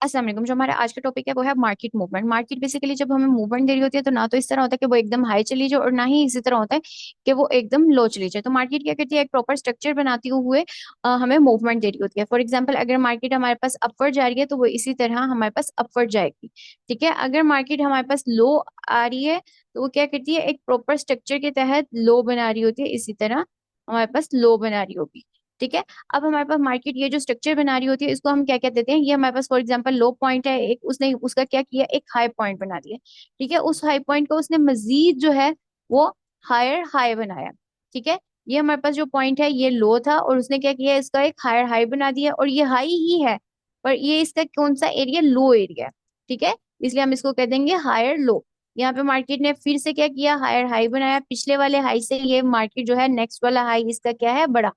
अस्सलाम वालेकुम। जो हमारा आज का टॉपिक है वो है मार्केट मूवमेंट। मार्केट बेसिकली जब हमें मूवमेंट दे रही होती है तो ना तो इस तरह होता है कि वो एकदम हाई चली जाए और ना ही इसी तरह होता है कि वो एकदम लो चली जाए। तो मार्केट क्या करती है, एक प्रॉपर स्ट्रक्चर बनाती हुए हमें मूवमेंट दे रही होती है। फॉर एग्जाम्पल, अगर मार्केट हमारे पास अपवर्ड जा रही है तो वो इसी तरह हमारे पास अपवर्ड जाएगी। ठीक है, अगर मार्केट हमारे पास लो आ रही है तो वो क्या करती है, एक प्रॉपर स्ट्रक्चर के तहत लो बना रही होती है, इसी तरह हमारे पास लो बना रही होगी। ठीक है, अब हमारे पास मार्केट ये जो स्ट्रक्चर बना रही होती है इसको हम क्या क्या देते हैं, ये हमारे पास फॉर एग्जांपल लो पॉइंट है एक, उसने उसका क्या किया, एक हाई पॉइंट बना दिया। ठीक है, उस हाई पॉइंट को उसने मजीद जो है वो हायर हाई बनाया। ठीक है, ये हमारे पास जो पॉइंट है ये लो था और उसने क्या किया, इसका एक हायर हाई बना दिया, और ये हाई ही है पर ये इसका कौन सा एरिया, लो एरिया है। ठीक है, इसलिए हम इसको कह देंगे हायर लो। यहाँ पे मार्केट ने फिर से क्या किया, हायर हाई बनाया, पिछले वाले हाई से ये मार्केट जो है नेक्स्ट वाला हाई इसका क्या है, बड़ा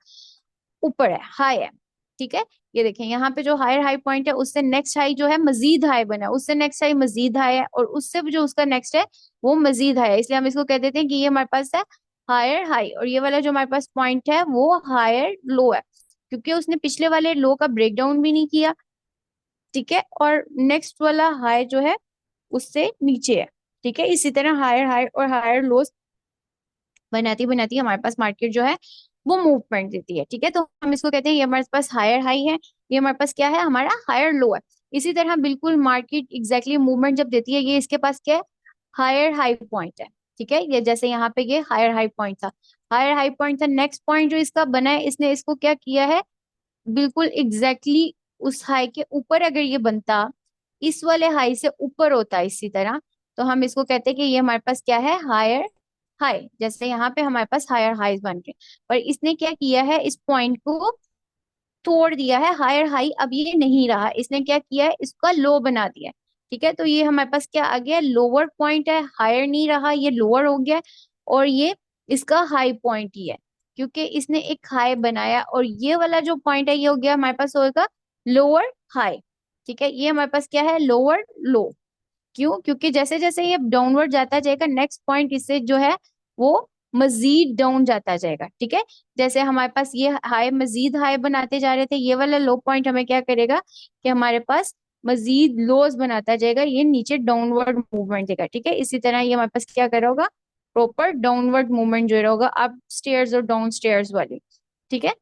ऊपर है, हाई है। ठीक है, ये देखें यहाँ पे जो हायर हाई पॉइंट है उससे नेक्स्ट हाई जो है मजीद हाई बना है, उससे नेक्स्ट हाई मजीद हाई है, और उससे जो उसका नेक्स्ट है वो मजीद हाई है, इसलिए हम इसको कह देते हैं कि ये हमारे पास है हायर हाई, और ये वाला जो हमारे पास पॉइंट है वो हायर लो है, क्योंकि उसने पिछले वाले लो का ब्रेक डाउन भी नहीं किया। ठीक है, और नेक्स्ट वाला हाई जो है उससे नीचे है। ठीक है, इसी तरह हायर हाई और हायर लो बनाती बनाती हमारे पास मार्केट जो है वो मूवमेंट देती है। ठीक है, तो हम इसको कहते हैं ये हमारे पास हायर हाई है, ये हमारे पास क्या है, हमारा हायर लो है। इसी तरह बिल्कुल मार्केट एग्जैक्टली मूवमेंट जब देती है, ये इसके पास क्या है, हायर हाई पॉइंट है। ठीक है, ये जैसे यहाँ पे ये हायर हाई पॉइंट था, हायर हाई पॉइंट था, नेक्स्ट पॉइंट जो इसका बना है इसने इसको क्या किया है, बिल्कुल एग्जैक्टली उस हाई के ऊपर अगर ये बनता, इस वाले हाई से ऊपर होता इसी तरह, तो हम इसको कहते हैं कि ये हमारे पास क्या है, हायर हाई। जैसे यहाँ पे हमारे पास हायर हाईज बन रहे हैं, पर इसने क्या किया है, इस पॉइंट को तोड़ दिया है, हायर हाई अब ये नहीं रहा, इसने क्या किया है, इसका लो बना दिया है। ठीक है, तो ये हमारे पास क्या आ गया, लोअर पॉइंट है, हायर नहीं रहा, ये लोअर हो गया है, और ये इसका हाई पॉइंट ही है, क्योंकि इसने एक हाई बनाया, और ये वाला जो पॉइंट है ये हो गया हमारे पास होगा लोअर हाई। ठीक है, ये हमारे पास क्या है, लोअर लो। क्यों, क्योंकि जैसे जैसे ये डाउनवर्ड जाता जाएगा नेक्स्ट पॉइंट इससे जो है वो मजीद डाउन जाता जाएगा। ठीक है, जैसे हमारे पास ये हाई मजीद हाई बनाते जा रहे थे, ये वाला लो पॉइंट हमें क्या करेगा कि हमारे पास मजीद लोज बनाता जाएगा, ये नीचे डाउनवर्ड मूवमेंट देगा। ठीक है, इसी तरह ये हमारे पास क्या कर रहा होगा, प्रॉपर डाउनवर्ड मूवमेंट जो होगा अप स्टेयर्स और डाउन स्टेयर्स वाली। ठीक है,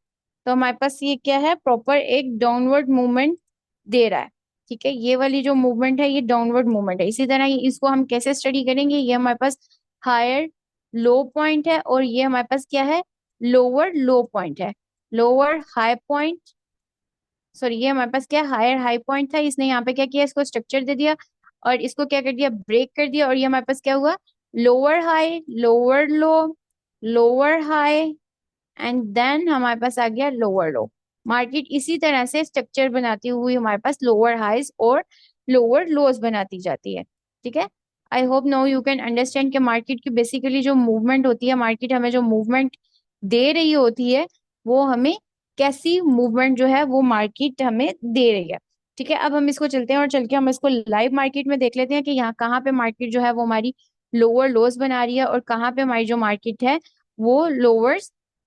तो हमारे पास ये क्या है, प्रॉपर एक डाउनवर्ड मूवमेंट दे रहा है। ठीक है, ये वाली जो मूवमेंट है ये डाउनवर्ड मूवमेंट है। इसी तरह इसको हम कैसे स्टडी करेंगे, ये हमारे पास हायर लो पॉइंट है, और ये हमारे पास क्या है, लोअर लो पॉइंट है, लोअर हाई पॉइंट, सॉरी ये हमारे पास क्या, हायर हाई पॉइंट था, इसने यहाँ पे क्या किया, इसको स्ट्रक्चर दे दिया और इसको क्या कर दिया, ब्रेक कर दिया, और ये हमारे पास क्या हुआ, lower high lower low, lower high, and then हमारे पास आ गया लोअर लो। मार्केट इसी तरह से स्ट्रक्चर बनाती हुई हमारे पास लोअर हाइज और लोअर लोज बनाती जाती है। ठीक है, I hope now you can understand कि मार्केट की बेसिकली जो मूवमेंट होती है, मार्केट हमें जो मूवमेंट दे रही होती है वो हमें कैसी मूवमेंट जो है वो मार्केट हमें दे रही है। ठीक है, अब हम इसको चलते हैं और चल के हम इसको लाइव मार्केट में देख लेते हैं कि यहाँ कहाँ पे मार्केट जो है वो हमारी लोअर लोज बना रही है और कहाँ पे हमारी जो मार्केट है वो लोअर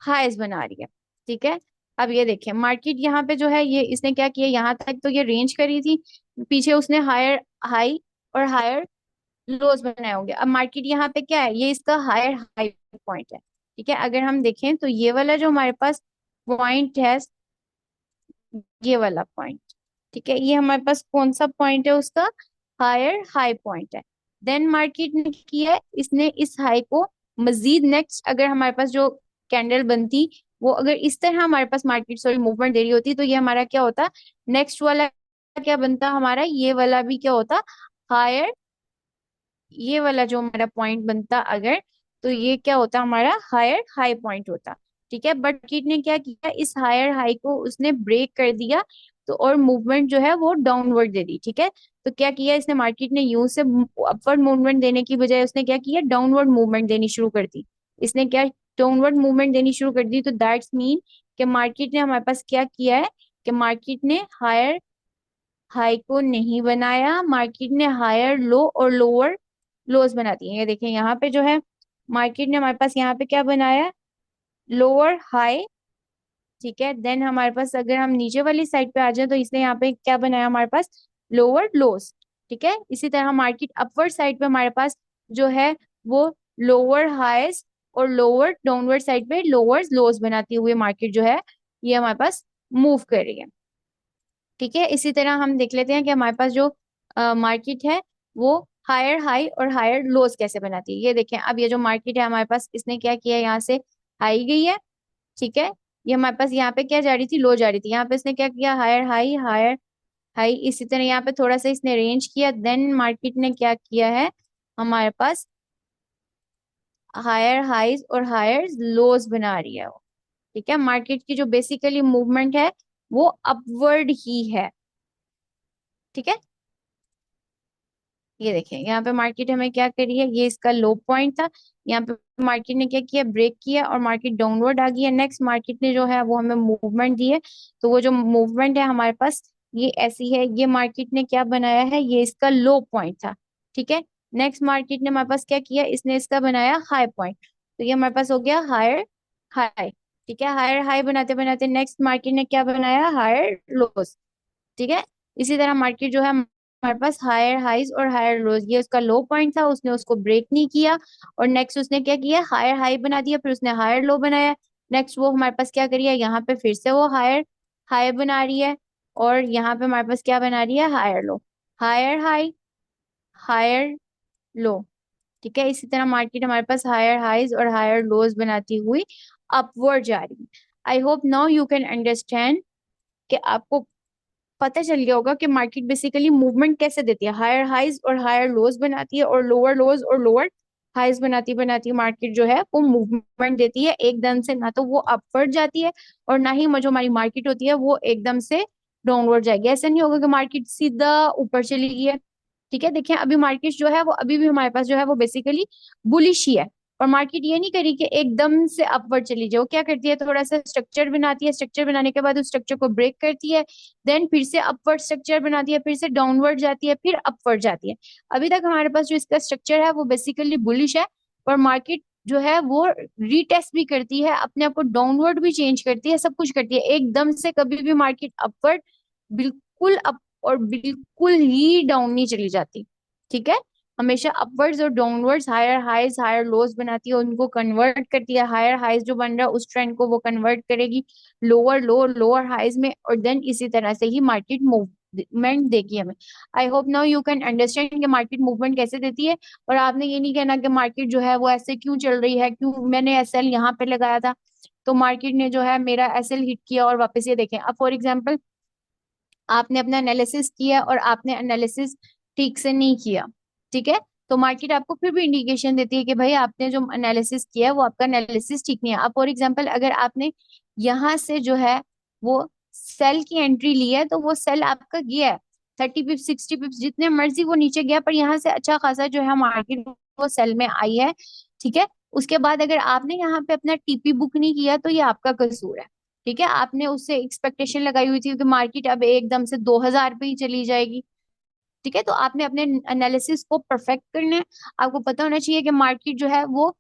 हाईज बना रही है। ठीक है, अब ये देखिए मार्केट यहाँ पे जो है ये इसने क्या किया, यहाँ तक तो ये रेंज करी थी, पीछे उसने हायर हाई और हायर लोज बनाए होंगे। अब मार्केट यहाँ पे क्या है, ये इसका हायर हाई पॉइंट है। ठीक है, अगर हम देखें तो ये वाला जो हमारे पास पॉइंट है, ये वाला पॉइंट, ठीक है, ये हमारे पास कौन सा पॉइंट है, उसका हायर हाई पॉइंट है। देन मार्केट ने किया है, इसने इस हाई को मजीद नेक्स्ट, अगर हमारे पास जो कैंडल बनती वो अगर इस तरह हमारे पास मार्केट सॉरी मूवमेंट दे रही होती तो ये हमारा क्या होता, नेक्स्ट वाला क्या बनता हमारा, ये वाला भी क्या होता, हायर, ये वाला जो हमारा पॉइंट बनता अगर, तो ये क्या होता हमारा हायर हाई पॉइंट होता। ठीक है, बट किट ने क्या किया, इस हायर हाई को उसने ब्रेक कर दिया, तो और मूवमेंट जो है वो डाउनवर्ड दे दी। ठीक है, तो क्या किया इसने, मार्केट ने यू से अपवर्ड मूवमेंट देने की बजाय उसने क्या किया, डाउनवर्ड मूवमेंट देनी शुरू कर दी। इसने क्या, डाउनवर्ड मूवमेंट देनी शुरू कर दी, तो दैट्स मीन कि मार्केट ने हमारे पास क्या किया है, कि मार्केट ने हायर हाई को नहीं बनाया, मार्केट ने हायर लो और लोअर लोज बना दिए। ये देखिए यहाँ पे जो है मार्केट ने हमारे पास यहाँ पे क्या बनाया, लोअर हाई। ठीक है, देन हमारे पास अगर हम नीचे वाली साइड पे आ जाए तो इसने यहाँ पे क्या बनाया हमारे पास, लोअर लोस। ठीक है, इसी तरह मार्केट अपवर्ड साइड पे हमारे पास जो है वो लोअर हाईज और लोअर डाउनवर्ड साइड पे लोअर लोस बनाती हुई मार्केट जो है ये हमारे पास मूव कर रही है। ठीक है, इसी तरह हम देख लेते हैं कि हमारे पास जो मार्केट है वो हायर हाई और हायर लोस कैसे बनाती है। ये देखें, अब ये जो मार्केट है हमारे पास, इसने क्या किया, यहाँ से हाई गई है। ठीक है, ये हमारे पास यहाँ पे क्या जा रही थी, लो जा रही थी, यहाँ पे इसने क्या किया, हायर हाई हायर हाई। इसी तरह यहाँ पे थोड़ा सा इसने रेंज किया, देन मार्केट ने क्या किया है, हमारे पास हायर हाइज और हायर लोज बना रही है वो। ठीक है, मार्केट की जो बेसिकली मूवमेंट है वो अपवर्ड ही है। ठीक है, ये देखें यहाँ पे मार्केट हमें क्या करी है, ये इसका लो पॉइंट था, यहाँ पे मार्केट ने क्या किया, ब्रेक किया और मार्केट डाउनवर्ड आ गई है। नेक्स्ट मार्केट ने जो है वो हमें मूवमेंट दी है, तो वो जो मूवमेंट है हमारे पास ये ऐसी है, ये मार्केट ने क्या बनाया है, ये इसका लो पॉइंट था। ठीक है, नेक्स्ट मार्केट ने हमारे पास क्या किया, इसने इसका बनाया हाई पॉइंट, तो ये हमारे पास हो गया हायर हाई। ठीक है, हायर हाई बनाते बनाते नेक्स्ट मार्केट ने क्या बनाया, हायर लोस। ठीक है, इसी तरह मार्केट जो है हमारे पास हायर हाइज और हायर लोज, ये उसका लो पॉइंट था, उसने उसको ब्रेक नहीं किया और नेक्स्ट उसने क्या किया, हायर हाई बना दिया, फिर उसने हायर लो बनाया। नेक्स्ट वो हमारे पास क्या करिए, यहाँ पे फिर से वो हायर हाई बना रही है और यहाँ पे हमारे पास क्या बना रही है, higher low, higher high higher low. ठीक है, इसी तरह मार्केट हमारे पास हायर हाइज और हायर लोज बनाती हुई अपवर्ड जा रही है। I hope now you can understand कि आपको पता चल गया होगा कि मार्केट बेसिकली मूवमेंट कैसे देती है, हायर हाइज और हायर लोज बनाती है और लोअर लोज और लोअर हाइज बनाती बनाती मार्केट जो है वो मूवमेंट देती है एकदम से, ना तो वो अपवर्ड जाती है और ना ही जो हमारी मार्केट होती है वो एकदम से डाउनवर्ड जाएगी। ऐसा नहीं होगा कि मार्केट सीधा ऊपर चली गई है। ठीक है, देखिए अभी मार्केट जो है वो अभी भी हमारे पास जो है वो बेसिकली बुलिश ही है, और मार्केट ये नहीं करी कि एकदम से अपवर्ड चली जाए, वो क्या करती है, थोड़ा सा स्ट्रक्चर बनाती है, स्ट्रक्चर बनाने के बाद उस स्ट्रक्चर को ब्रेक करती है, देन फिर से अपवर्ड स्ट्रक्चर बनाती है, फिर से डाउनवर्ड जाती है, फिर अपवर्ड जाती है। अभी तक हमारे पास जो इसका स्ट्रक्चर है वो बेसिकली बुलिश है, और मार्केट जो है वो रीटेस्ट भी करती है, अपने आप को डाउनवर्ड भी चेंज करती है, सब कुछ करती है, एकदम से कभी भी मार्केट अपवर्ड बिल्कुल अप और बिल्कुल ही डाउन नहीं चली जाती। ठीक है, हमेशा अपवर्ड्स और downwards, higher highs higher lows बनाती है, उनको कन्वर्ट करती है, हायर हाइज जो बन रहा है उस ट्रेंड को वो कन्वर्ट करेगी लोअर लो लोअर हाइज में, और देन इसी तरह से ही मार्केट मूवमेंट देगी हमें। आई hope now you can understand कि मार्केट मूवमेंट कैसे देती है, और आपने ये नहीं कहना कि मार्केट जो है वो ऐसे क्यों चल रही है, क्यों मैंने एसएल यहाँ पे लगाया था तो मार्केट ने जो है मेरा एसएल हिट किया और वापस ये देखें। अब फॉर एग्जाम्पल आपने अपना एनालिसिस किया और आपने एनालिसिस ठीक से नहीं किया, ठीक है, तो मार्केट आपको फिर भी इंडिकेशन देती है कि भाई आपने जो एनालिसिस किया है वो आपका एनालिसिस ठीक नहीं है। अब फॉर एग्जांपल अगर आपने यहाँ से जो है वो सेल की एंट्री ली है तो वो सेल आपका गया है 30 पिप्स 60 पिप्स जितने मर्जी वो नीचे गया, पर यहाँ से अच्छा खासा जो है मार्केट वो सेल में आई है। ठीक है, उसके बाद अगर आपने यहाँ पे अपना टीपी बुक नहीं किया तो ये आपका कसूर है। ठीक है, आपने उससे एक्सपेक्टेशन लगाई हुई थी कि मार्केट अब एकदम से 2000 पे ही चली जाएगी। ठीक है, तो आपने अपने एनालिसिस को परफेक्ट करना है, आपको पता होना चाहिए कि मार्केट जो है वो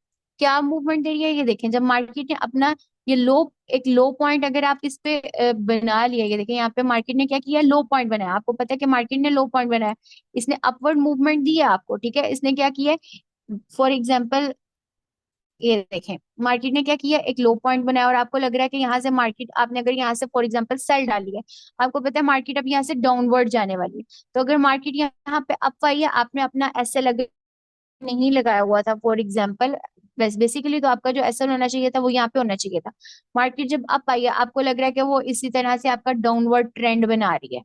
क्या मूवमेंट दे रही है। ये देखें, जब मार्केट ने अपना ये लो एक लो पॉइंट अगर आप इस पे बना लिया, ये देखें यहाँ पे मार्केट ने क्या किया, लो पॉइंट बनाया, आपको पता है कि मार्केट ने लो पॉइंट बनाया, इसने अपवर्ड मूवमेंट दी है आपको। ठीक है, इसने क्या किया, फॉर एग्जाम्पल ये देखें मार्केट ने क्या किया, एक लो पॉइंट बनाया और आपको लग रहा है कि यहाँ से मार्केट, आपने अगर यहाँ से फॉर एग्जांपल सेल डाली है, आपको पता है मार्केट अब यहाँ से डाउनवर्ड जाने वाली है, तो अगर मार्केट यहाँ पे अप आई है, आपने अपना एसएल अगर नहीं लगाया हुआ था फॉर एग्जांपल, बस बेसिकली तो आपका जो एसएल होना चाहिए था वो यहाँ पे होना चाहिए था। मार्केट जब अप आई है आपको लग रहा है कि वो इसी तरह से आपका डाउनवर्ड ट्रेंड बना रही है।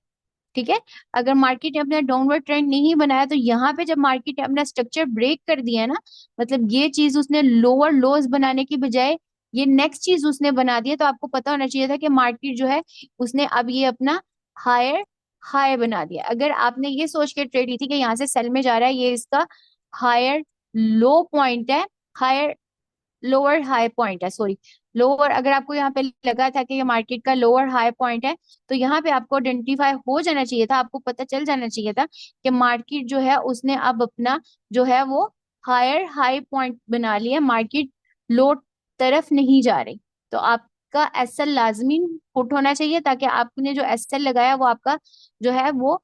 ठीक है, अगर मार्केट ने अपना डाउनवर्ड ट्रेंड नहीं बनाया तो यहाँ पे जब मार्केट ने अपना स्ट्रक्चर ब्रेक कर दिया है ना, मतलब ये चीज उसने लोअर लोज बनाने की बजाय ये नेक्स्ट चीज उसने बना दिया, तो आपको पता होना चाहिए था कि मार्केट जो है उसने अब ये अपना हायर हाई बना दिया। अगर आपने ये सोच के ट्रेड ली थी कि यहाँ से सेल में जा रहा है, ये इसका हायर लो पॉइंट है, हायर लोअर हाई पॉइंट है, सॉरी लोअर, अगर आपको यहाँ पे लगा था कि ये मार्केट का लोअर हाई पॉइंट है तो यहाँ पे आपको आइडेंटिफाई हो जाना चाहिए था, आपको पता चल जाना चाहिए था कि मार्केट जो है उसने अब अपना जो है वो हायर हाई पॉइंट बना लिया, मार्केट लो तरफ नहीं जा रही। तो आपका एसएल लाजमी पुट होना चाहिए ताकि आपने जो एसएल लगाया वो आपका जो है वो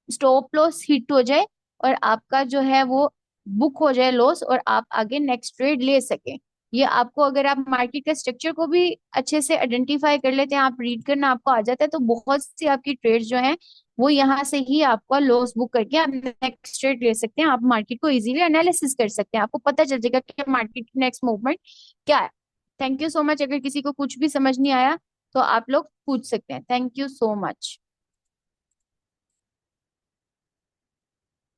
स्टॉप लॉस हिट हो जाए और आपका जो है वो बुक हो जाए लॉस, और आप आगे नेक्स्ट ट्रेड ले सके। ये आपको, अगर आप मार्केट का स्ट्रक्चर को भी अच्छे से आइडेंटिफाई कर लेते हैं, आप रीड करना आपको आ जाता है, तो बहुत सी आपकी ट्रेड्स जो हैं वो यहाँ से ही आपका लॉस बुक करके आप नेक्स्ट ट्रेड ले सकते हैं। आप मार्केट को इजीली एनालिसिस कर सकते हैं, आपको पता चल जाएगा कि मार्केट की नेक्स्ट मूवमेंट क्या है। Thank you so much. अगर किसी को कुछ भी समझ नहीं आया तो आप लोग पूछ सकते हैं। Thank you so much.